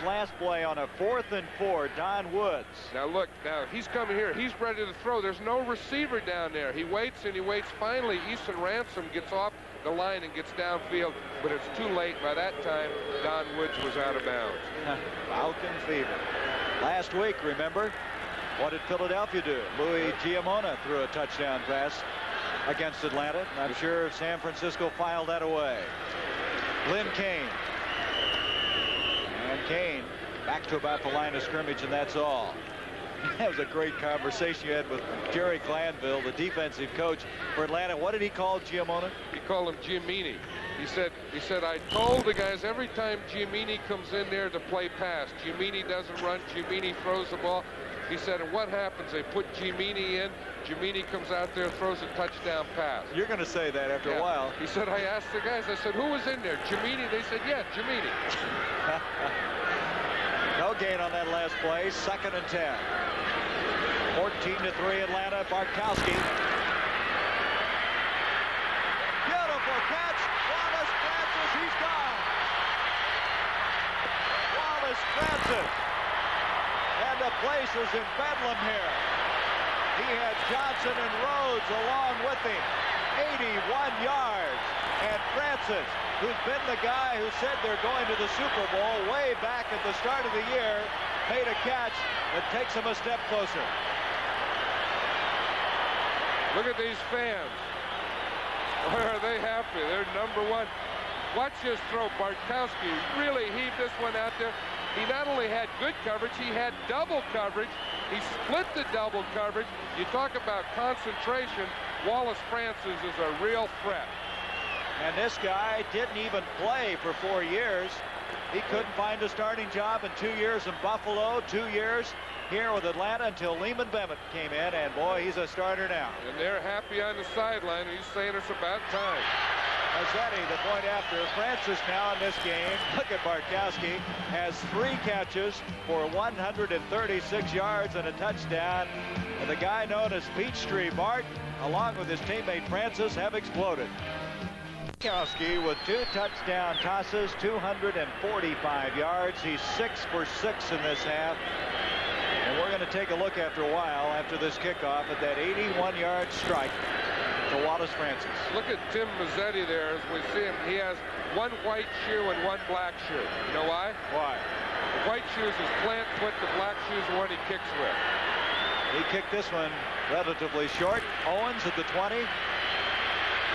this last play on a 4th and 4. Don Woods. Now look, now he's coming here. He's ready to throw. There's no receiver down there. He waits and he waits. Finally, Easton Ransom gets off the line and gets downfield, but it's too late. By that time, Don Woods was out of bounds. Falcon fever. Last week, remember, what did Philadelphia do? Louis Giamona threw a touchdown pass against Atlanta. I'm sure San Francisco filed that away. Lynn Kane. And Kane back to about the line of scrimmage, and that's all. That was a great conversation you had with Jerry Glanville, the defensive coach for Atlanta. What did he call Giamona? He called him Giamini. He said, I told the guys every time Giamini comes in there to play pass, Giamini doesn't run, Giamini throws the ball. He said, and what happens? They put Giamini in. Giamini comes out there, throws a touchdown pass. You're going to say that after a while. He said, I asked the guys, I said, who was in there? Giamini? They said, yeah, Giamini. No gain on that last play. 2nd and 10. 14-3 Atlanta. Bartkowski. Beautiful catch. Wallace Francis. He's gone. Wallace Francis. And the place is in bedlam here. He had Johnson and Rhodes along with him. 81 yards. And Francis, who's been the guy who said they're going to the Super Bowl way back at the start of the year, made a catch that takes him a step closer. Look at these fans. Boy, are they happy. They're number one. Watch this throw. Bartkowski really heaved this one out there. He not only had good coverage, he had double coverage. He split the double coverage. You talk about concentration. Wallace Francis is a real threat. And this guy didn't even play for 4 years. He couldn't find a starting job in 2 years in Buffalo, 2 years here with Atlanta until Lehman Bennett came in, and boy, he's a starter now. And they're happy on the sideline. He's saying it's about time. Mazzetti, the point after. Francis now in this game, look at Bartkowski, has 3 catches for 136 yards and a touchdown. And the guy known as Peachtree Bart, along with his teammate Francis, have exploded. Bartkowski with 2 touchdown tosses, 245 yards. He's 6 for 6 in this half. And we're going to take a look after a while, after this kickoff, at that 81-yard strike to Wallace Francis. Look at Tim Mazzetti there as we see him. He has 1 white shoe and 1 black shoe. You know why? Why? The white shoe is his plant foot. The black shoe is the one he kicks with. He kicked this one relatively short. Owens at the 20.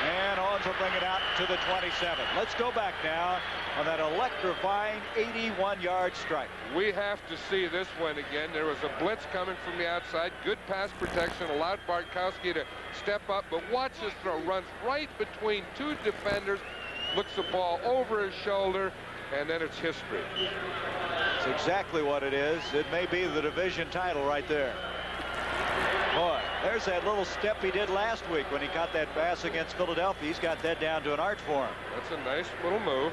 And Owens will bring it out to the 27. Let's go back now on that electrifying 81-yard strike. We have to see this one again. There was a blitz coming from the outside. Good pass protection. Allowed Bartkowski to step up. But watch this throw. Runs right between 2 defenders. Looks the ball over his shoulder. And then it's history. It's exactly what it is. It may be the division title right there. Boy, there's that little step he did last week when he caught that pass against Philadelphia. He's got that down to an art form. That's a nice little move.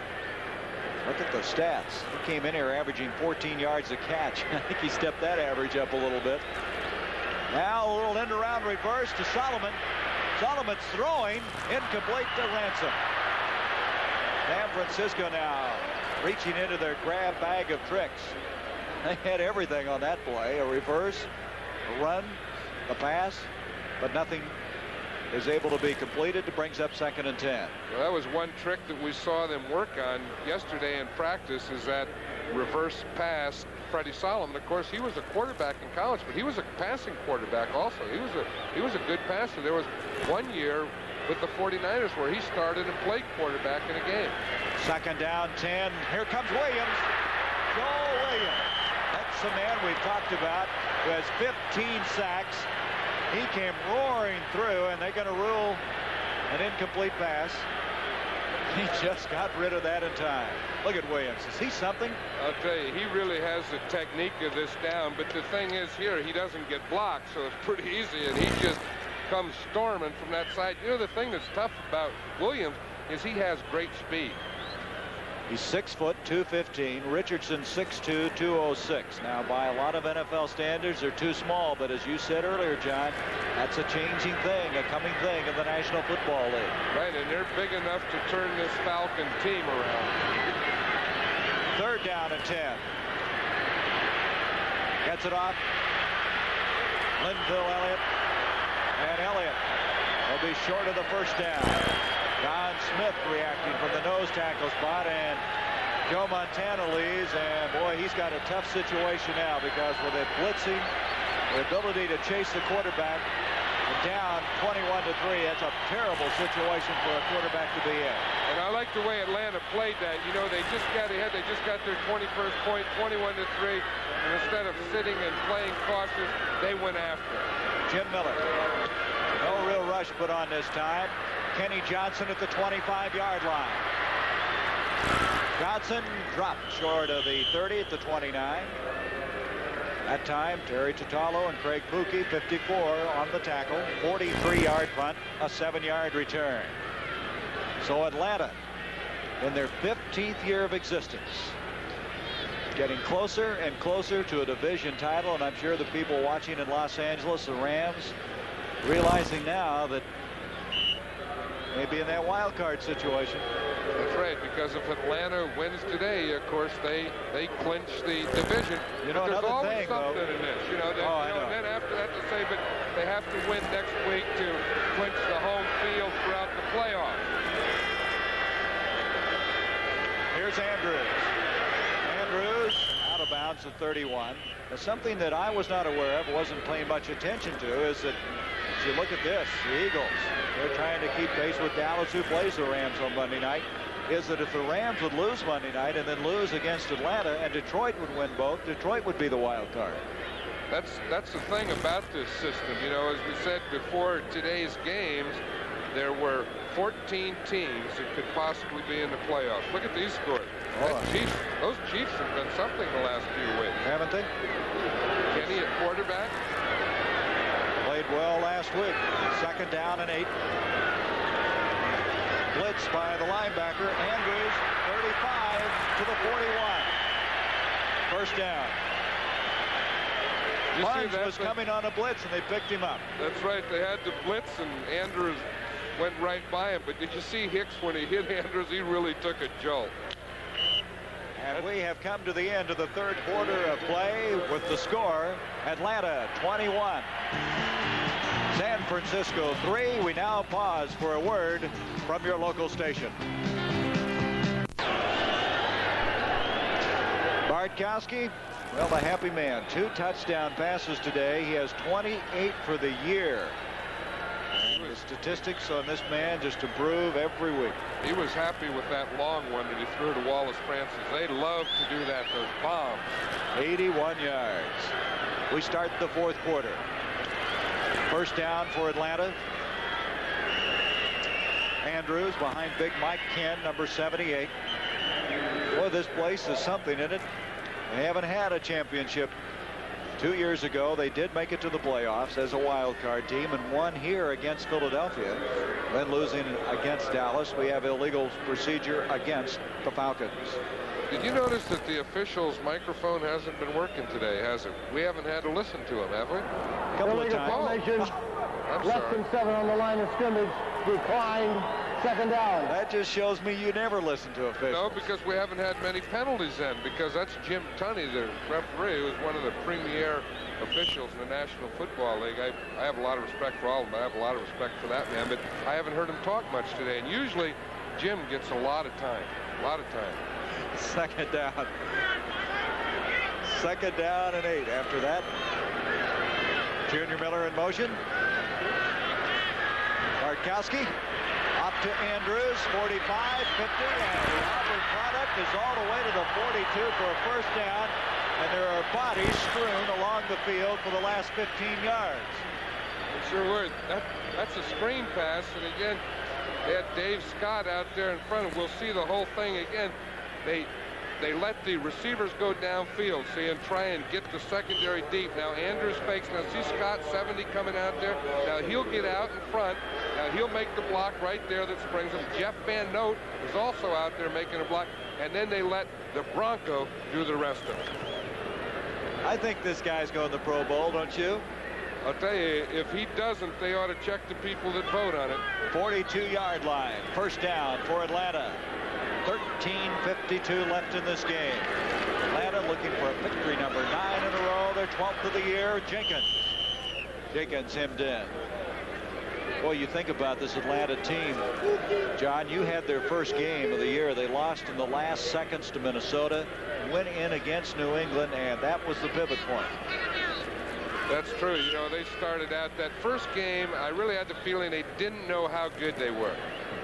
Look at the stats. He came in here averaging 14 yards a catch. I think he stepped that average up a little bit. Now a little end around reverse to Solomon. Solomon's throwing, incomplete to Ransom. San Francisco now reaching into their grab bag of tricks. They had everything on that play. A reverse, a run, a pass, but nothing is able to be completed. It brings up 2nd and 10. Well, that was one trick that we saw them work on yesterday in practice, is that reverse pass. Freddie Solomon, of course, he was a quarterback in college, but he was a passing quarterback also. He was a good passer. There was 1 year with the 49ers where he started and played quarterback in a game. 2nd down, 10. Here comes Williams. Joe Williams. That's the man we've talked about who has 15 sacks. He came roaring through, and they're going to rule an incomplete pass. He just got rid of that in time. Look at Williams. Is he something? I'll tell you, he really has the technique of this down. But the thing is here, he doesn't get blocked, so it's pretty easy. And he just comes storming from that side. You know, the thing that's tough about Williams is he has great speed. He's 6 foot, 215. Richardson 6'2", 206. Now, by a lot of NFL standards, they're too small. But as you said earlier, John, that's a changing thing, a coming thing in the National Football League. Right, and they're big enough to turn this Falcon team around. 3rd down and 10. Gets it off. Linville Elliott. And Elliott will be short of the first down. Don Smith reacting from the nose tackle spot, and Joe Montana leaves, and boy, he's got a tough situation now, because with it blitzing, the ability to chase the quarterback, and down 21-3, that's a terrible situation for a quarterback to be in. And I like the way Atlanta played that. You know, they just got ahead. They just got their 21st point, 21-3, and instead of sitting and playing cautious, they went after it. Jim Miller. No real rush put on this time. Kenny Johnson at the 25-yard line. Johnson dropped short of the 30 at the 29. That time, Terry Tatalo and Craig Pookie, 54 on the tackle. 43-yard punt, a 7-yard return. So Atlanta, in their 15th year of existence, getting closer and closer to a division title, and I'm sure the people watching in Los Angeles, the Rams, realizing now that maybe in that wild card situation. That's right, because if Atlanta wins today, of course, they clinch the division. You know, but there's another always thing, something though, in this. You know, and then after that to say, but they have to win next week to clinch the home field throughout the playoffs. Here's Andrews. Andrews out of bounds at 31. Now, something that I was not aware of, wasn't paying much attention to, is that as you look at this, the Eagles, they're trying to keep pace with Dallas, who plays the Rams on Monday night, is that if the Rams would lose Monday night and then lose against Atlanta and Detroit would win both, Detroit would be the wild card. That's the thing about this system. You know, as we said before today's games, there were 14 teams that could possibly be in the playoffs. Look at these scores. Those Chiefs have been something the last few weeks. Haven't they? Kenny at quarterback. Played well last week. 2nd down and 8. Blitz by the linebacker. Andrews, 35 to the 41. First down. Barnes was coming on a blitz, and they picked him up. That's right. They had the blitz, and Andrews went right by him. But did you see Hicks when he hit Andrews? He really took a jolt. And we have come to the end of the 3rd quarter of play with the score, Atlanta 21. San Francisco 3. We now pause for a word from your local station. Bartkowski, well, the happy man. 2 touchdown passes today. He has 28 for the year. And the statistics on this man just improve every week. He was happy with that long one that he threw to Wallace Francis. They love to do that, those bombs. 81 yards. We start the 4th quarter. First down for Atlanta. Andrews behind big Mike Ken, number 78. Boy, this place is something in it. They haven't had a championship. 2 years ago, they did make it to the playoffs as a wild card team and won here against Philadelphia. Then losing against Dallas. We have illegal procedure against the Falcons. Did you notice that the official's microphone hasn't been working today, has it? We haven't had to listen to him, have we? A couple of times. Less than 7 on the line of scrimmage. Declined. 2nd down. That just shows me you never listen to officials. No, because we haven't had many penalties then, because that's Jim Tunney, the referee, who is one of the premier officials in the National Football League. I have a lot of respect for all of them. I have a lot of respect for that man, but I haven't heard him talk much today. And usually, Jim gets a lot of time. A lot of time. 2nd down. 2nd down and 8 after that. Junior Miller in motion. Bartkowski up to Andrews, 45, 50, and the Auburn product is all the way to the 42 for a first down, and there are bodies strewn along the field for the last 15 yards. It sure were. That's a screen pass, and again, they had Dave Scott out there in front, and we'll see the whole thing again. They let the receivers go downfield, see, and try and get the secondary deep. Now Andrews fakes. Now see Scott 70 coming out there. Now he'll get out in front. Now he'll make the block right there that springs him. Jeff Van Note is also out there making a block. And then they let the Bronco do the rest of it. I think this guy's going to the Pro Bowl, don't you? I'll tell you, if he doesn't, they ought to check the people that vote on it. 42-yard line. First down for Atlanta. 13:52 left in this game. Atlanta looking for a victory number 9 in a row. Their 12th of the year. Jenkins hemmed in. Boy, you think about this Atlanta team. John, you had their first game of the year. They lost in the last seconds to Minnesota, went in against New England, and that was the pivot point. That's true. You know, they started out that first game. I really had the feeling they didn't know how good they were.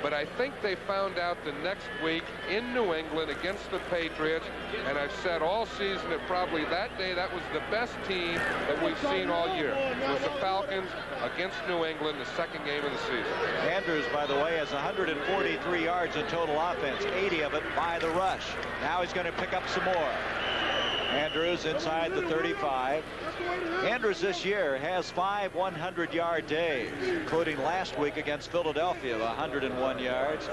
But I think they found out the next week in New England against the Patriots. And I've said all season that probably that day that was the best team that we've seen all year. Was the Falcons against New England, the second game of the season. Andrews, by the way, has 143 yards in total offense, 80 of it by the rush. Now he's going to pick up some more. Andrews inside the 35. Andrews this year has 5 100-yard days, including last week against Philadelphia of 101 yards.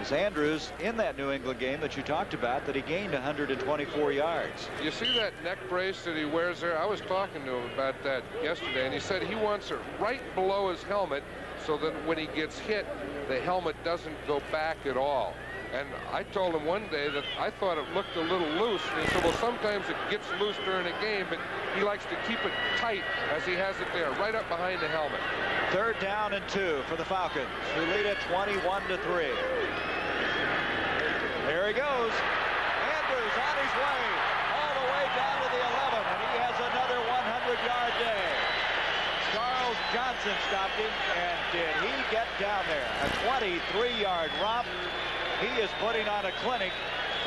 As Andrews in that New England game that you talked about, that he gained 124 yards. You see that neck brace that he wears there? I was talking to him about that yesterday, and he said he wants it right below his helmet so that when he gets hit, the helmet doesn't go back at all. And I told him one day that I thought it looked a little loose. And he said, well, sometimes it gets loose during a game, but he likes to keep it tight as he has it there, right up behind the helmet. 3rd down and 2 for the Falcons, who lead it 21-3. There he goes. Andrews on his way, all the way down to the 11, and he has another 100-yard day. Charles Johnson stopped him, and did he get down there? A 23-yard romp. He is putting on a clinic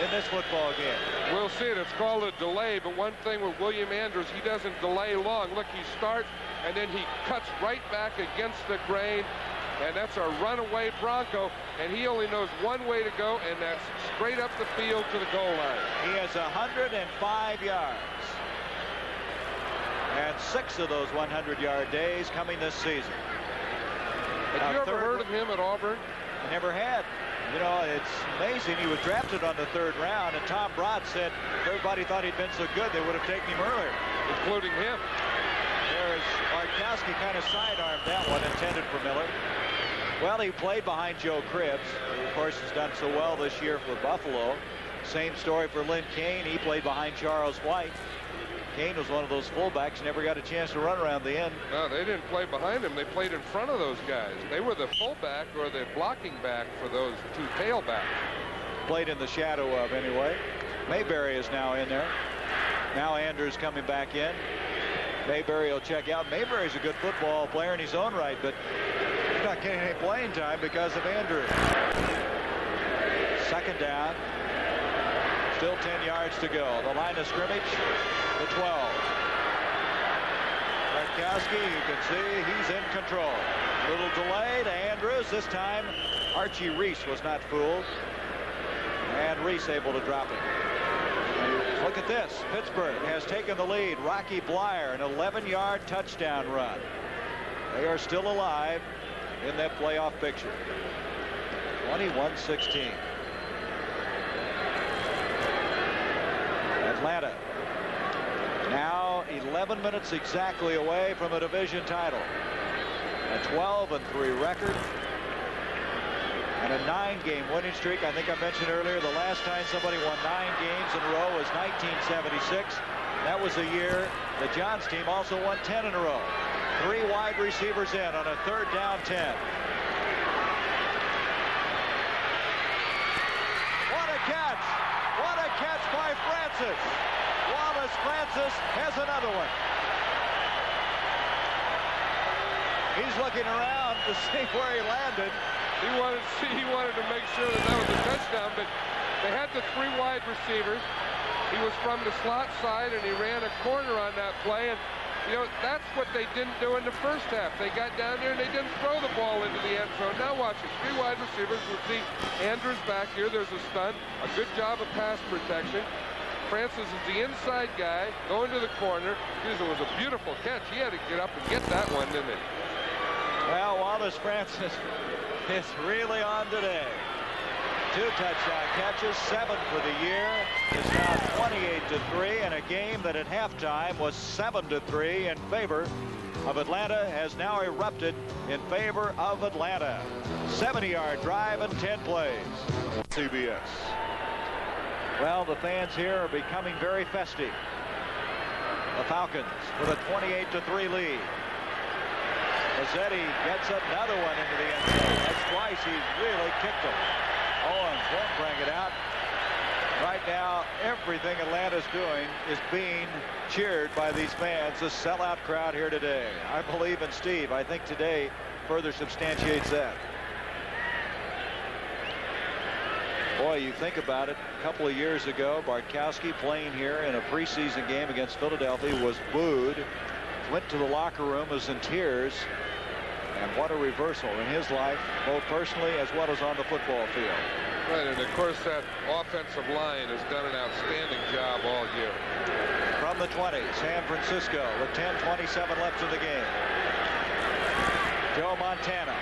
in this football game. We'll see it. It's called a delay, but one thing with William Andrews, he doesn't delay long. Look, he starts, and then he cuts right back against the grain, and that's a runaway Bronco, and he only knows one way to go, and that's straight up the field to the goal line. He has 105 yards, and 6 of those 100-yard days coming this season. Have you ever heard of him at Auburn? I never had. You know, it's amazing. He was drafted on the 3rd round, and Tom Brott said if everybody thought he'd been so good, they would have taken him earlier. Including him. There's Bartkowski kind of sidearmed that one, intended for Miller. Well, he played behind Joe Cribbs, who, of course, has done so well this year for Buffalo. Same story for Lynn Kane. He played behind Charles White. Kane was one of those fullbacks, never got a chance to run around the end. No, they didn't play behind him. They played in front of those guys. They were the fullback or the blocking back for those 2 tailbacks. Played in the shadow of, anyway. Mayberry is now in there. Now Andrews coming back in. Mayberry will check out. Mayberry's a good football player in his own right, but he's not getting any playing time because of Andrews. 2nd down. Still 10 yards to go. The line of scrimmage, the 12. Bartkowski, you can see he's in control. Little delay to Andrews. This time, Archie Reese was not fooled. And Reese able to drop it. Look at this. Pittsburgh has taken the lead. Rocky Blyer, an 11-yard touchdown run. They are still alive in that playoff picture. 21-16. Atlanta now 11 minutes exactly away from a division title. A 12-3 record and a 9-game winning streak. I think I mentioned earlier the last time somebody won 9 games in a row was 1976. That was the year the Johns team also won 10 in a row. 3 wide receivers in on a 3rd down 10. What a catch! What a catch by Francis! Wallace Francis has another one. He's looking around to see where he landed. He wanted to make sure that was a touchdown, but they had the 3 wide receivers. He was from the slot side, and he ran a corner on that play. And you know, that's what they didn't do in the first half. They got down there and they didn't throw the ball into the end zone. Now watch it. 3 wide receivers. We'll see Andrews back here. There's a stunt. A good job of pass protection. Francis is the inside guy going to the corner. It was a beautiful catch. He had to get up and get that one, didn't he? Well, Wallace Francis is really on today. 2 touchdown catches, 7 for the year. It's now 28-3 in a game that at halftime was 7-3 in favor of Atlanta, has now erupted in favor of Atlanta. 70-yard drive and 10 plays. CBS. Well, the fans here are becoming very festive. The Falcons with a 28-3 lead. Mazzetti gets another one into the end zone. That's twice he's really kicked them. Owens won't bring it out. Right now, everything Atlanta's doing is being cheered by these fans. The sellout crowd here today. I believe in Steve. I think today further substantiates that. Boy, you think about it, a couple of years ago, Bartkowski playing here in a preseason game against Philadelphia was booed, went to the locker room, was in tears, and what a reversal in his life, both personally as well as on the football field. Right, and of course that offensive line has done an outstanding job all year. From the 20, San Francisco with 10:27 left in the game. Joe Montana.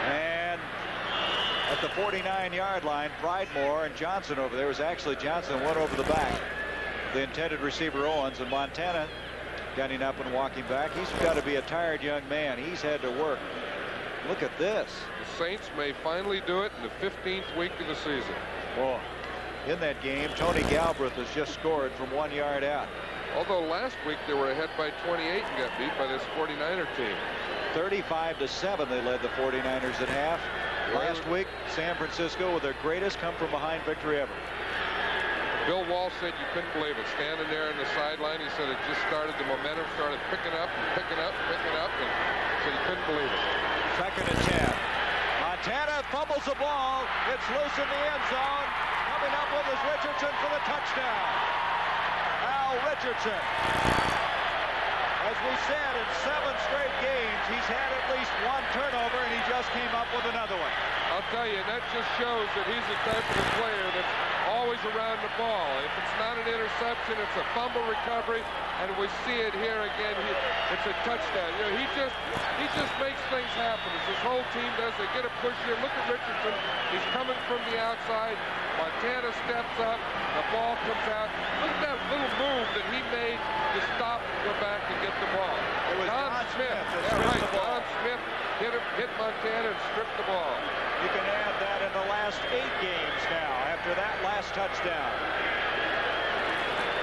And at the 49-yard line, Pridemore and Johnson over there. It was actually Johnson went over the back. The intended receiver Owens, and Montana getting up and walking back. He's got to be a tired young man. He's had to work. Look at this. The Saints may finally do it in the 15th week of the season. Well, in that game, Tony Galbraith has just scored from 1 yard out. Although last week they were ahead by 28 and got beat by this 49er team. 35-7 they led the 49ers at half. Last week, San Francisco with their greatest come-from-behind victory ever. Bill Wall said you couldn't believe it. Standing there on the sideline, he said it just started, the momentum started picking up and picking up and picking up, and said he couldn't believe it. 2nd and 10. Montana fumbles the ball. It's loose in the end zone. Coming up with is Richardson for the touchdown. Al Richardson. As we said, in 7 straight games, he's had at least 1 turnover, and he just came up with another one. I'll tell you, that just shows that he's the type of player that's always around the ball. If it's not an interception, it's a fumble recovery, and we see it here again. It's a touchdown. You know, he just makes things happen. As this whole team does, they get a push here. Look at Richardson. He's coming from the outside. Montana steps up. The ball comes out. Look at that little move that he made to stop, go back, and get the ball. It was Don Smith. Yeah, right. Don Smith hit Montana and stripped the ball. You can add that in the last 8 games now after that last touchdown.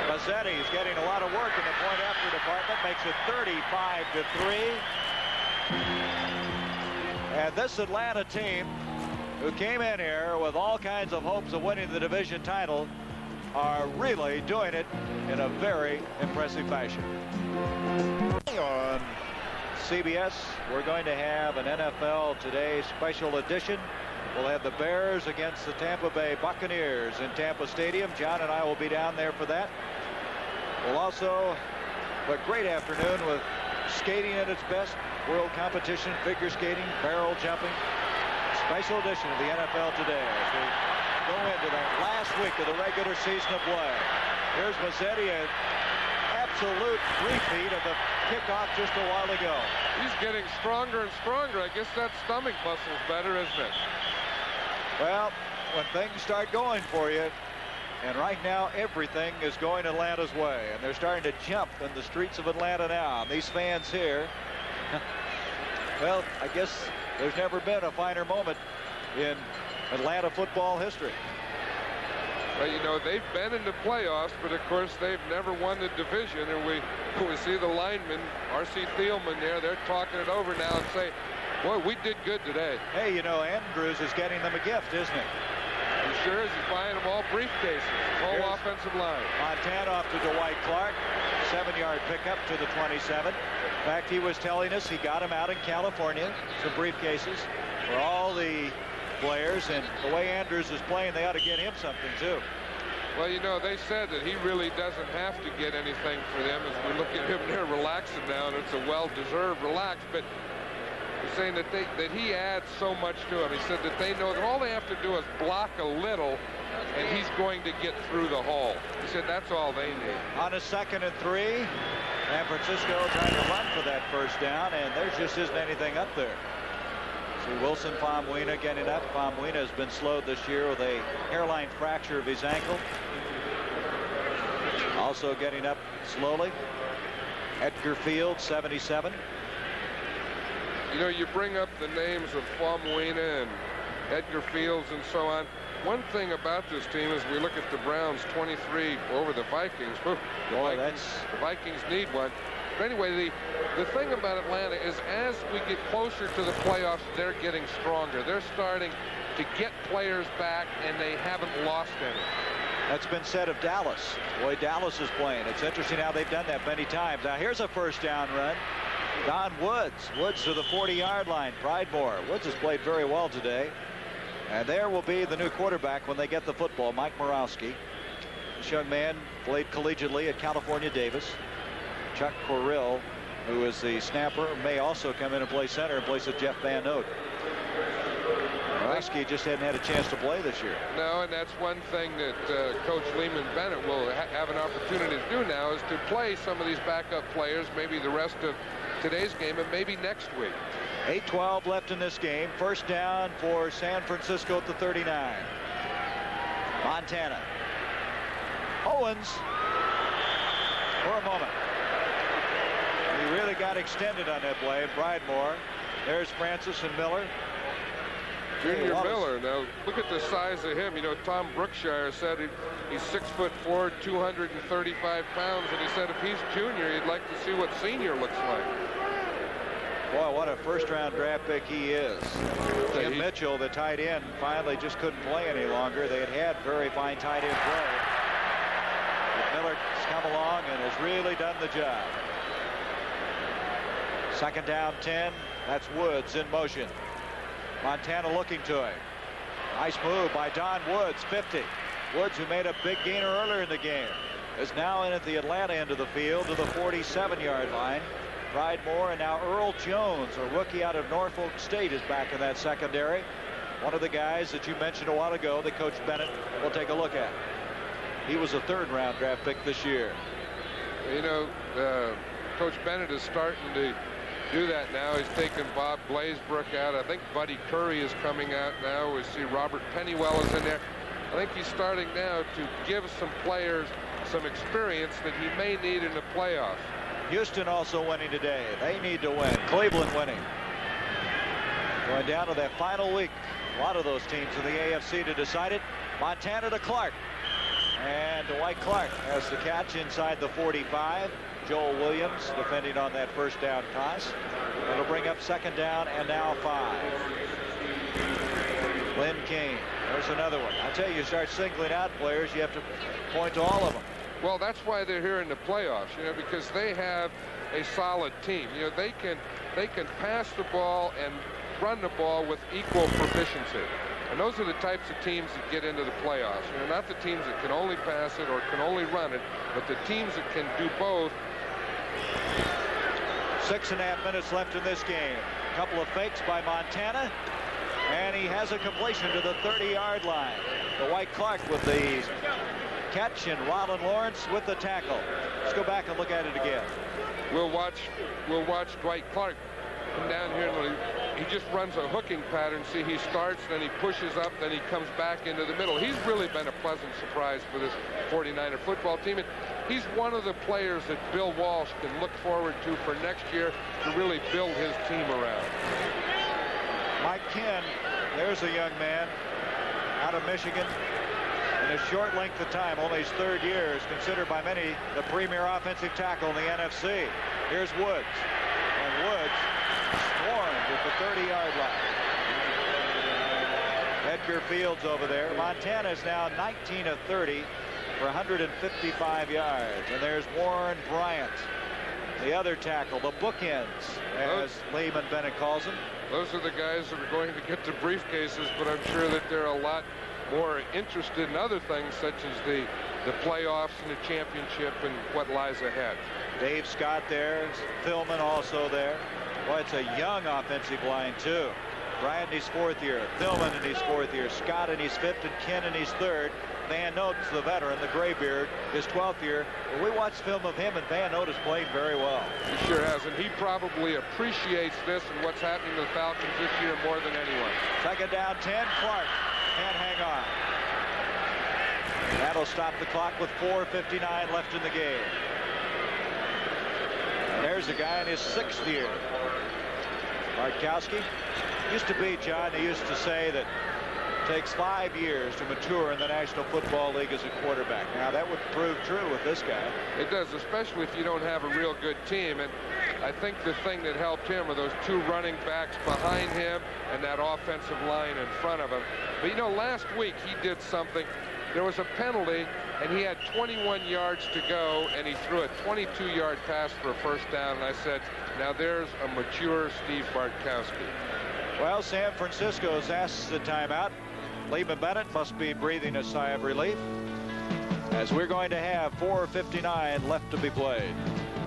Mazzetti is getting a lot of work in the point after department, makes it 35-3. And this Atlanta team, who came in here with all kinds of hopes of winning the division title, are really doing it in a very impressive fashion. On CBS, we're going to have an NFL Today special edition. We'll have the Bears against the Tampa Bay Buccaneers in Tampa Stadium. John and I will be down there for that. We'll also have a great afternoon with skating at its best, world competition, figure skating, barrel jumping. Special edition of the NFL Today as we go into that last week of the regular season of play. Here's Mazzetti, an absolute repeat of the kickoff just a while ago. He's getting stronger and stronger. I guess that stomach muscle's better, isn't it? Well, when things start going for you, and right now everything is going Atlanta's way, and they're starting to jump in the streets of Atlanta now. And these fans here, well, I guess there's never been a finer moment in Atlanta football history. Well, you know, they've been in the playoffs, but of course they've never won the division. And we see the linemen, R.C. Thielman there, they're talking it over now and say, boy, we did good today. Hey, you know, Andrews is getting them a gift, isn't he? He sure is. He's buying them all briefcases. Whole offensive line. Montana off to Dwight Clark. 7-yard pickup to the 27. In fact, he was telling us he got him out in California, some briefcases for all the players, and the way Andrews is playing, they ought to get him something too. Well, you know, they said that he really doesn't have to get anything for them. As we look at him there relaxing now, and it's a well-deserved relax, but he's saying that he adds so much to him. He said that they know that all they have to do is block a little, and he's going to get through the hole. He said that's all they need. On a 2nd and 3, San Francisco trying to run for that first down, and there just isn't anything up there. See Wilson Famuina getting up. Famuina has been slowed this year with a hairline fracture of his ankle. Also getting up slowly, Edgar Field, 77. You know, you bring up the names of Famuina and Edgar Fields and so on. One thing about this team is we look at the Browns 23 over the Vikings. The Vikings need one. But anyway, the thing about Atlanta is as we get closer to the playoffs, they're getting stronger. They're starting to get players back, and they haven't lost any. That's been said of Dallas. The way Dallas is playing. It's interesting how they've done that many times. Now here's a first down run. Don Woods. Woods to the 40-yard line. Pridemore. Woods has played very well today. And there will be the new quarterback when they get the football, Mike Morawski. This young man played collegiately at California Davis. Chuck Corrill, who is the snapper, may also come in and play center in place of Jeff Van Note. Morawski just hadn't had a chance to play this year. No, and that's one thing that Coach Lehman Bennett will have an opportunity to do now is to play some of these backup players, maybe the rest of today's game and maybe next week. 8:12 left in this game. First down for San Francisco at the 39. Montana. Owens for a moment. He really got extended on that play. Pridemore. There's Francis and Miller. Junior Miller. Now look at the size of him. You know, Tom Brookshire said he's 6'4", 235 pounds, and he said if he's junior, he'd like to see what senior looks like. Boy, what a first-round draft pick he is. Tim Mitchell, the tight end, finally just couldn't play any longer. They had very fine tight end play. But Miller's come along and has really done the job. Second down 10. That's Woods in motion. Montana looking to him. Nice move by Don Woods, 50. Woods, who made a big gainer earlier in the game, is now in at the Atlanta end of the field to the 47-yard line. Pridemore and now Earl Jones, a rookie out of Norfolk State, is back in that secondary. One of the guys that you mentioned a while ago that Coach Bennett will take a look at. He was a third-round draft pick this year. You know, Coach Bennett is starting to do that now. He's taken Bob Glazebrook out. I think Buddy Curry is coming out now. We see Robert Pennywell is in there. I think he's starting now to give some players some experience that he may need in the playoffs. Houston also winning today. They need to win. Cleveland winning. Going down to that final week. A lot of those teams in the AFC to decide it. Montana to Clark. And Dwight Clark has the catch inside the 45. Joel Williams defending on that first down toss. It'll bring up second down and now 5. Lynn King. There's another one. I tell you, start singling out players, you have to point to all of them. Well, that's why they're here in the playoffs, you know, because they have a solid team. You know, they can pass the ball and run the ball with equal proficiency. And those are the types of teams that get into the playoffs. You know, not the teams that can only pass it or can only run it, but the teams that can do both. 6.5 minutes left in this game. A couple of fakes by Montana, and he has a completion to the 30-yard line. Dwight Clark with the catch and Rollin Lawrence with the tackle. Let's go back and look at it again. We'll watch Dwight Clark come down here and he just runs a hooking pattern. See, he starts, then he pushes up, then he comes back into the middle. He's really been a pleasant surprise for this 49er football team. And he's one of the players that Bill Walsh can look forward to for next year to really build his team around. Mike Ken, there's a young man out of Michigan. In a short length of time, only his third year, is considered by many the premier offensive tackle in the NFC. Here's Woods. And Woods swarmed at the 30-yard line. Edgar Fields over there. Montana is now 19 of 30 for 155 yards. And there's Warren Bryant, the other tackle, the bookends, as Lehman Bennett calls them. Those are the guys that are going to get the briefcases, but I'm sure that they're a lot more interested in other things such as the playoffs and the championship and what lies ahead. Dave Scott there, Philman also there. Well, it's a young offensive line too. Bryant in his 4th year, Philman in his 4th year, Scott in his 5th, and Ken in his 3rd. Van Note's the veteran, the graybeard, his 12th year. Well, we watched film of him, and Van Note is playing very well. He sure has, and he probably appreciates this and what's happening to the Falcons this year more than anyone. Second down 10, Clark can't hang on. That'll stop the clock with 4:59 left in the game. And there's a guy in his 6th year. Bartkowski. Used to be, John, they used to say that takes 5 years to mature in the National Football League as a quarterback. Now, that would prove true with this guy. It does, especially if you don't have a real good team. And I think the thing that helped him are those 2 running backs behind him and that offensive line in front of him. But, you know, last week he did something. There was a penalty, and he had 21 yards to go, and he threw a 22-yard pass for a first down. And I said, now there's a mature Steve Bartkowski. Well, San Francisco's asked the timeout. Lehman Bennett must be breathing a sigh of relief, as we're going to have 4:59 left to be played.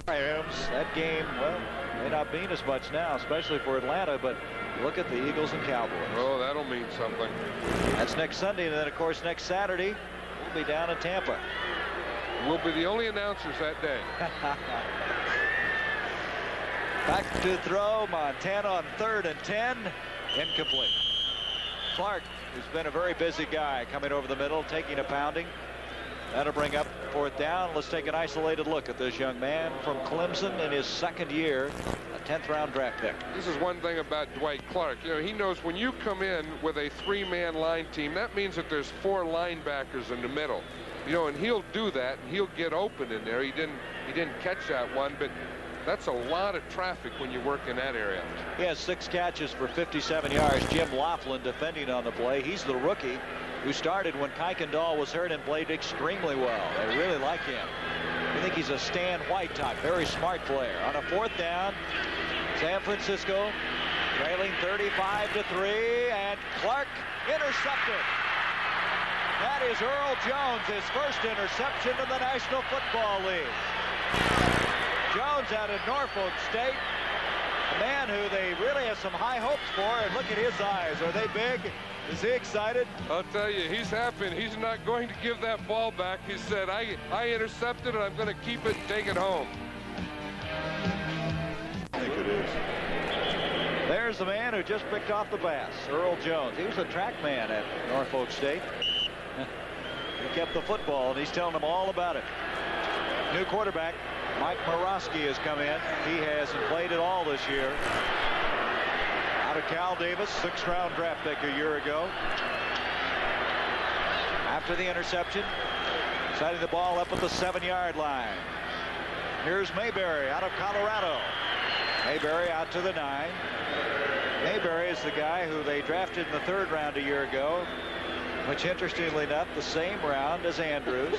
That game, well, may not mean as much now, especially for Atlanta, but look at the Eagles and Cowboys. Oh, that'll mean something. That's next Sunday, and then, of course, next Saturday, we'll be down in Tampa. We'll be the only announcers that day. Back to throw. Montana on 3rd and 10. Incomplete. Clark, who's been a very busy guy, coming over the middle, taking a pounding. That'll bring up 4th down. Let's take an isolated look at this young man from Clemson in his 2nd year, a 10th round draft pick. This is one thing about Dwight Clark. You know, he knows when you come in with a 3-man line team, that means that there's 4 linebackers in the middle. You know, and he'll do that, and he'll get open in there. He didn't catch that one, but that's a lot of traffic when you work in that area. He has 6 catches for 57 yards. Jim Laughlin defending on the play. He's the rookie who started when Kuykendall was hurt and played extremely well. They really like him. I think he's a Stan White type, very smart player. On a 4th down, San Francisco trailing 35-3, and Clark intercepted. That is Earl Jones, his first interception in the National Football League. Jones out of Norfolk State, a man who they really have some high hopes for, and look at his eyes. Are they big? Is he excited? I'll tell you, he's happy. He's not going to give that ball back. He said, I intercepted it. I'm going to keep it and take it home. I think it is. There's the man who just picked off the bass, Earl Jones. He was a track man at Norfolk State. He kept the football, and he's telling them all about it. New quarterback, Mike Morosky, has come in. He hasn't played at all this year. Out of Cal Davis, 6th round draft pick a year ago. After the interception, setting the ball up at the 7-yard line. Here's Mayberry out of Colorado. Mayberry out to the 9. Mayberry is the guy who they drafted in the 3rd round a year ago, which, interestingly enough, the same round as Andrews.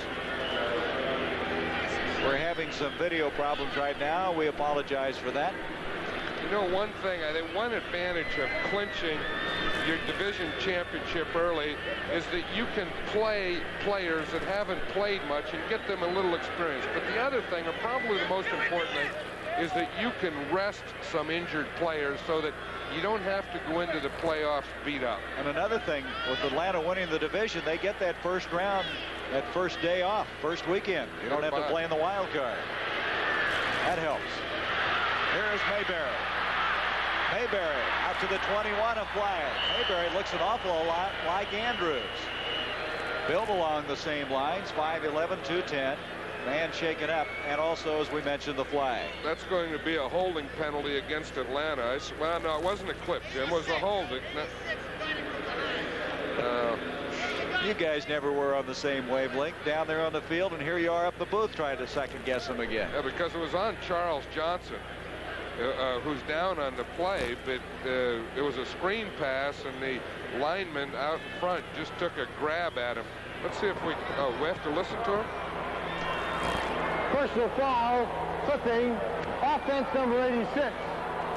We're having some video problems right now. We apologize for that. You know, one thing, I think one advantage of clinching your division championship early is that you can play players that haven't played much and get them a little experience. But the other thing, or probably the most important thing, is that you can rest some injured players so that you don't have to go into the playoffs beat up. And another thing, with Atlanta winning the division, they get that first round, that first day off, first weekend. You don't have to play in the wild card. That helps. Here's Mayberry. Mayberry out to the 21, a flag. Mayberry looks an awful lot like Andrews. Built along the same lines, 5'11", 210. Man shaken up, and also, as we mentioned, the flag. That's going to be a holding penalty against Atlanta. Well, no, it wasn't a clip, Jim. It was a holding. You guys never were on the same wavelength down there on the field, and here you are up the booth trying to second-guess him again. Yeah, because it was on Charles Johnson, who's down on the play, but it was a screen pass, and the lineman out in front just took a grab at him. Let's see if we have to listen to him. Personal foul, clipping, offense number 86.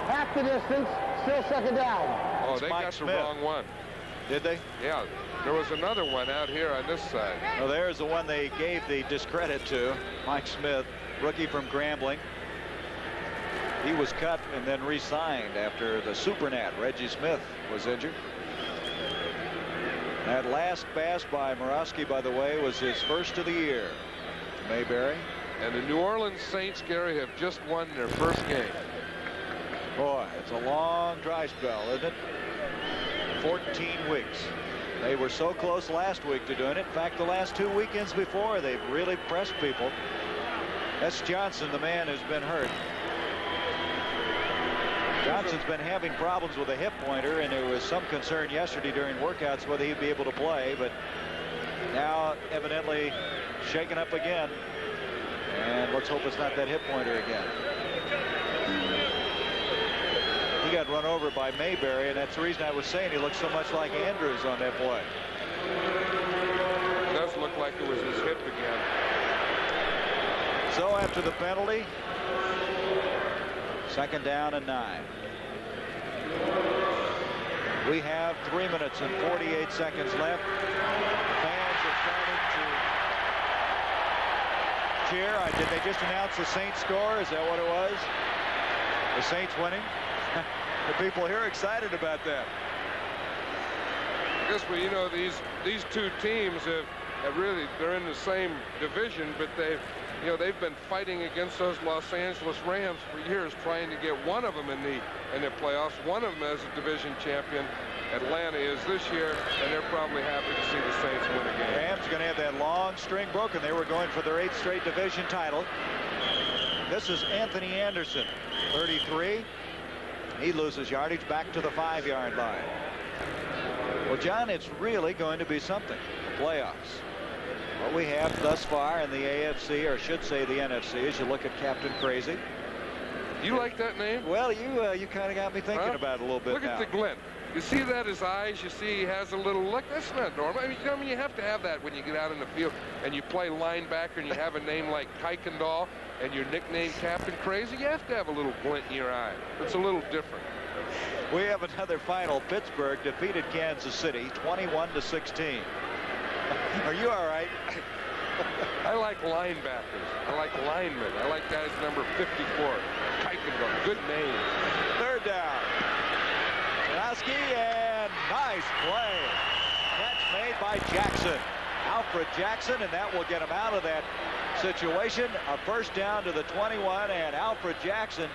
Half the distance, still 2nd down. Oh, they got the wrong one. Did they? Yeah, there was another one out here on this side. Well, there's the one they gave the discredit to, Mike Smith, rookie from Grambling. He was cut and then re-signed after the Supernat, Reggie Smith, was injured. That last pass by Morosky, by the way, was his first of the year. Mayberry. And the New Orleans Saints, Gary, have just won their first game. Boy, it's a long dry spell, isn't it? 14 weeks. They were so close last week to doing it. In fact, the last 2 weekends before, they've really pressed people. That's Johnson, the man who's been hurt. Johnson's been having problems with a hip pointer, and there was some concern yesterday during workouts whether he'd be able to play, but now evidently shaken up again. And let's hope it's not that hip pointer again. He got run over by Mayberry, and that's the reason I was saying he looks so much like Andrews on that play. It does look like it was his hip again. So after the penalty, 2nd down and 9. We have 3 minutes and 48 seconds left. Fans are starting to cheer. Did they just announce the Saints score? Is that what it was? The Saints winning? The people here are excited about that. I guess, well, you know, these two teams have really, they're in the same division, but they've been fighting against those Los Angeles Rams for years, trying to get one of them in the playoffs, one of them as a division champion. Atlanta is this year, and they're probably happy to see the Saints win a game. Rams are going to have that long string broken. They were going for their 8th straight division title. This is Anthony Anderson, 33. He loses yardage back to the 5-yard line. Well, John, it's really going to be something. The playoffs. What we have thus far in the AFC, or I should say the NFC, as you look at Captain Crazy. You like that name? Well, you kind of got me thinking about it a little bit. Look at the glint. You see that, his eyes, you see he has a little look. That's not normal. I mean, you have to have that when you get out in the field and you play linebacker and you have a name like Kuykendall and you're nicknamed Captain Crazy. You have to have a little glint in your eye. It's a little different. We have another final. Pittsburgh defeated Kansas City 21-16. Are you all right? I like linebackers. I like linemen. I like guys number 54. Kuykendall. Good name. 3rd down. And nice play. Catch made by Jackson. Alfred Jackson, and that will get him out of that situation. A 1st down to the 21, and Alfred Jackson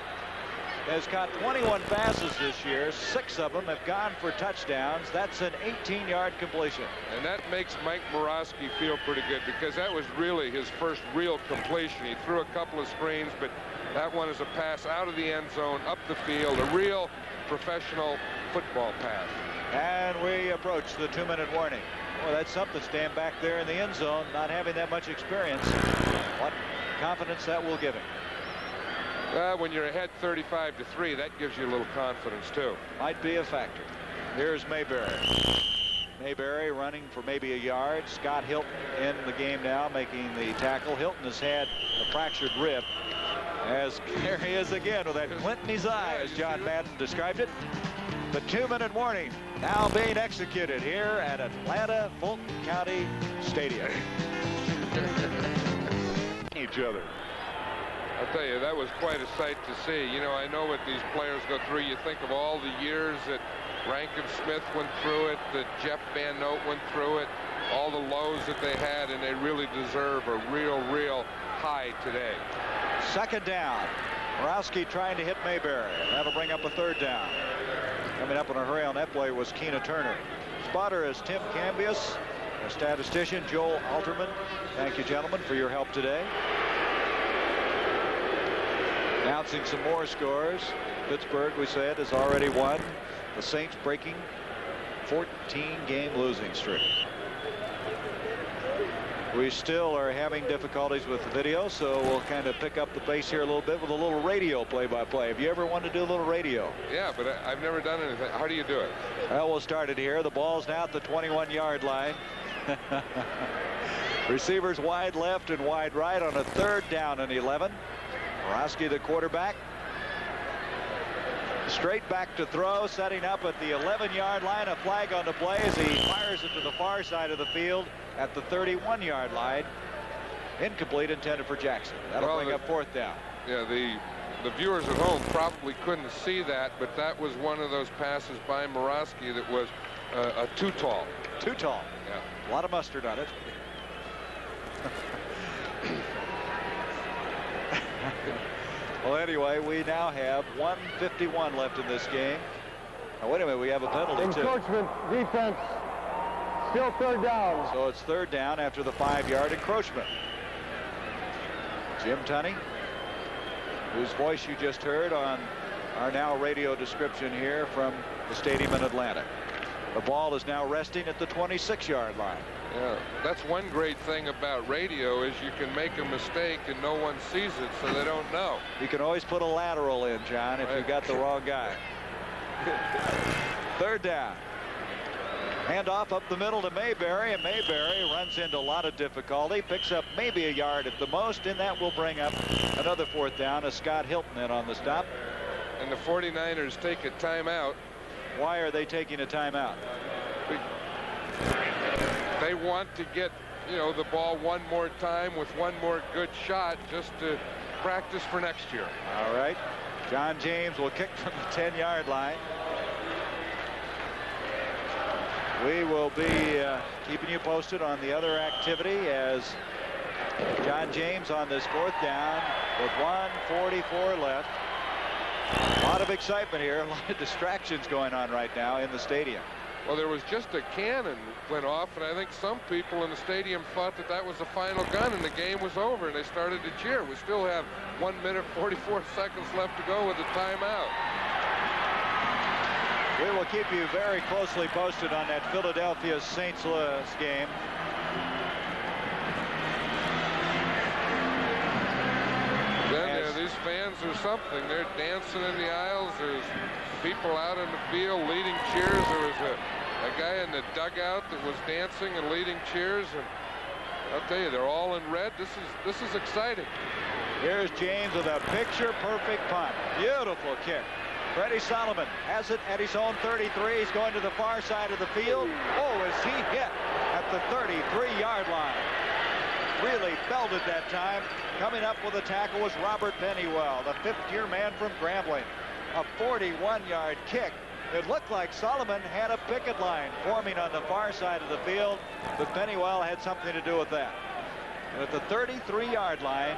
has caught 21 passes this year. 6 of them have gone for touchdowns. That's an 18-yard completion. And that makes Mike Morawski feel pretty good, because that was really his first real completion. He threw a couple of screens, but that one is a pass out of the end zone, up the field, a real professional football pass. And we approach the 2-minute warning. Well, that's something, stand back there in the end zone, not having that much experience. What confidence that will give him. When you're ahead 35-3, that gives you a little confidence too. Might be a factor. Here's Mayberry. Mayberry running for maybe a yard. Scott Hilton in the game now, making the tackle. Hilton has had a fractured rib. As there he is again with that glint in his eye, as John Madden described it. The 2-minute warning now being executed here at Atlanta Fulton County Stadium. Each other. I'll tell you, that was quite a sight to see. You know, I know what these players go through. You think of all the years that Rankin Smith went through it, that Jeff Van Note went through it, all the lows that they had, and they really deserve a real high today. 2nd down. Morawski trying to hit Mayberry. That'll bring up a 3rd down. Coming up in a hurry on that play was Keena Turner. Spotter is Tim Cambius. Our statistician, Joel Alterman. Thank you, gentlemen, for your help today. Announcing some more scores. Pittsburgh, we said, has already won. The Saints breaking 14-game losing streak. We still are having difficulties with the video, so we'll kind of pick up the pace here a little bit with a little radio play-by-play. Have you ever wanted to do a little radio? Yeah, but I've never done anything. How do you do it? Well, we'll start it here. The ball's now at the 21-yard line. Receivers wide left and wide right on a 3rd down and 11. Morawski, the quarterback. Straight back to throw, setting up at the 11-yard line. A flag on the play as he fires it to the far side of the field at the 31-yard line. Incomplete, intended for Jackson. That'll bring up 4th down. Yeah, the viewers at home probably couldn't see that, but that was one of those passes by Morawski that was too tall. Too tall. Yeah. A lot of mustard on it. Well, anyway, we now have 1:51 left in this game. Now, wait a minute, we have a penalty too. Encroachment defense. Still 3rd down. So it's 3rd down after the 5-yard encroachment. Jim Tunney, whose voice you just heard on Our now radio description here from the stadium in Atlanta. The ball is now resting at the 26-yard line. Yeah, that's one great thing about radio is you can make a mistake and no one sees it, so they don't know. You can always put a lateral in, John, if you got the wrong guy. Third down. Handoff up the middle to Mayberry, and Mayberry runs into a lot of difficulty, picks up maybe a yard at the most, and that will bring up another fourth down as Scott Hilton in on the stop. And the 49ers take a timeout. Why are they taking a timeout? They want to get, the ball one more time with one more good shot just to practice for next year. All right. John James will kick from the 10-yard line. We will be keeping you posted on the other activity as John James on this fourth down with 1:44 left. A lot of excitement here, a lot of distractions going on right now in the stadium. Well, there was just a cannon went off, and I think some people in the stadium thought that that was the final gun and the game was over, and they started to cheer. We still have 1 minute 44 seconds left to go with the timeout. We will keep you very closely posted on that Philadelphia-St. Louis game. Then these fans are something. They're dancing in the aisles. There's people out in the field leading cheers. There was a guy in the dugout that was dancing and leading cheers. And I'll tell you, they're all in red. This is exciting. Here's James with a picture-perfect punt. Beautiful kick. Freddie Solomon has it at his own 33. He's going to the far side of the field. Oh, is he hit at the 33-yard line. Really belted that time. Coming up with a tackle was Robert Pennywell, the fifth-year man from Grambling. A 41-yard kick. It looked like Solomon had a picket line forming on the far side of the field, but Pennywell had something to do with that. And at the 33-yard line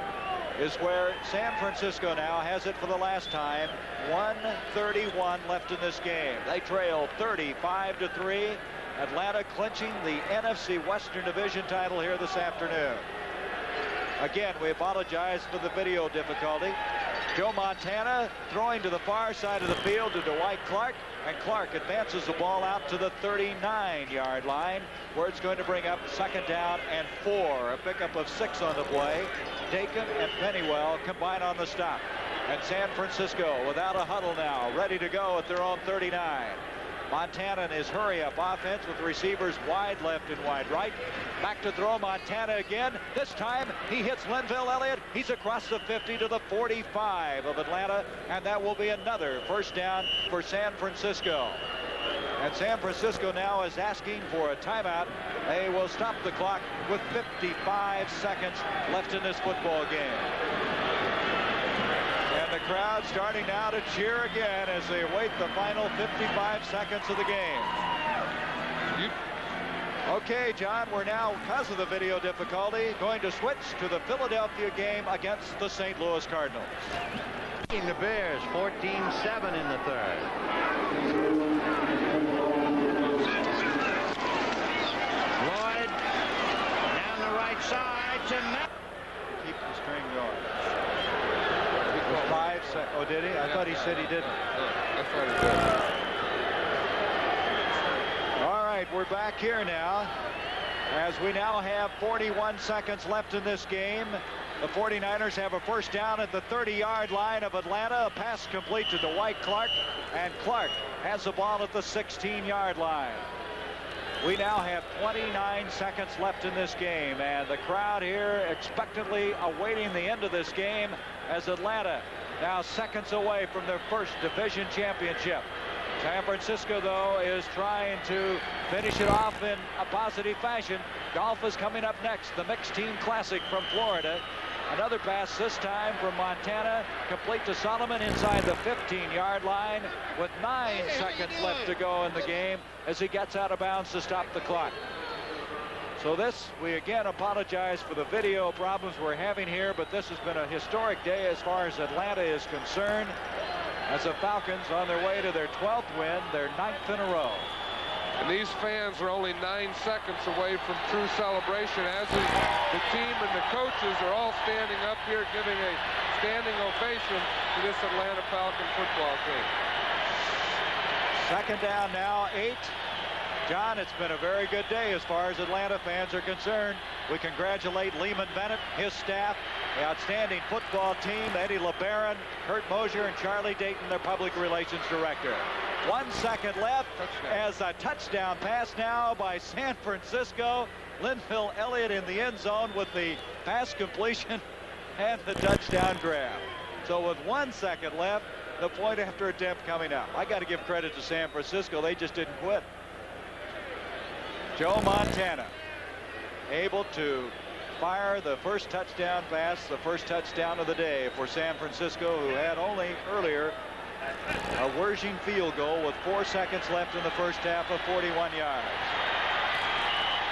is where San Francisco now has it for the last time. 1:31 left in this game. They trail 35-3. Atlanta clinching the NFC Western Division title here this afternoon. Again, we apologize for the video difficulty. Joe Montana throwing to the far side of the field to Dwight Clark, and Clark advances the ball out to the 39-yard line, where it's going to bring up second down and 4. A pickup of 6 on the play. Dakin and Pennywell combine on the stop. And San Francisco without a huddle now, ready to go at their own 39. Montana in his hurry-up offense with receivers wide left and wide right. Back to throw, Montana again. This time he hits Linville Elliott. He's across the 50 to the 45 of Atlanta, and that will be another first down for San Francisco. And San Francisco now is asking for a timeout. They will stop the clock with 55 seconds left in this football game. The crowd starting now to cheer again as they await the final 55 seconds of the game. Okay, John, we're now, because of the video difficulty, going to switch to the Philadelphia game against the St. Louis Cardinals. The Bears 14-7 in the third. Lloyd down the right side to Matt. Keep the string going. 5 seconds. Oh, did he? I thought he said he didn't. I thought he did. All right, we're back here now as we now have 41 seconds left in this game. The 49ers have a first down at the 30-yard line of Atlanta. A pass complete to Dwight Clark, and Clark has the ball at the 16-yard line. We now have 29 seconds left in this game, and the crowd here expectantly awaiting the end of this game as Atlanta now seconds away from their first division championship. San Francisco, though, is trying to finish it off in a positive fashion. Golf is coming up next, the Mixed Team Classic from Florida. Another pass this time from Montana, complete to Solomon inside the 15-yard line with 9 seconds left to go in the game as he gets out of bounds to stop the clock. So this, we again apologize for the video problems we're having here, but this has been a historic day as far as Atlanta is concerned, as the Falcons on their way to their 12th win, their 9th in a row. And these fans are only 9 seconds away from true celebration, as is the team and the coaches are all standing up here giving a standing ovation to this Atlanta Falcon football team. Second down now, 8. John, it's been a very good day as far as Atlanta fans are concerned. We congratulate Lehman Bennett, his staff, the outstanding football team, Eddie LeBaron, Kurt Mosier, and Charlie Dayton, their public relations director. 1 second left as a touchdown pass now by San Francisco. Linville Elliott in the end zone with the pass completion and the touchdown grab. So with 1 second left, the point after attempt coming up. I got to give credit to San Francisco. They just didn't quit. Joe Montana able to fire the first touchdown pass, the first touchdown of the day for San Francisco, who had only earlier a Wershing field goal with 4 seconds left in the first half of 41 yards.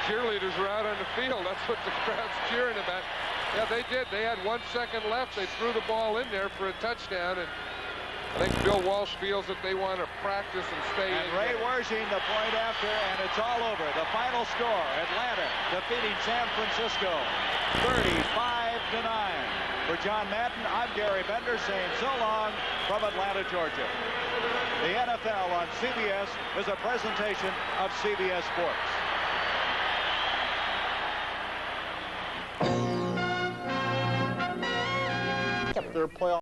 Cheerleaders were out on the field. That's what the crowd's cheering about. Yeah, they did. They had 1 second left. They threw the ball in there for a touchdown, and I think Bill Walsh feels that they want to practice and stay in. And Ray Wershing the point after, and it's all over. The final score, Atlanta defeating San Francisco 35-9. For John Madden, I'm Gary Bender saying so long from Atlanta, Georgia. The NFL on CBS is a presentation of CBS Sports. Kept their playoff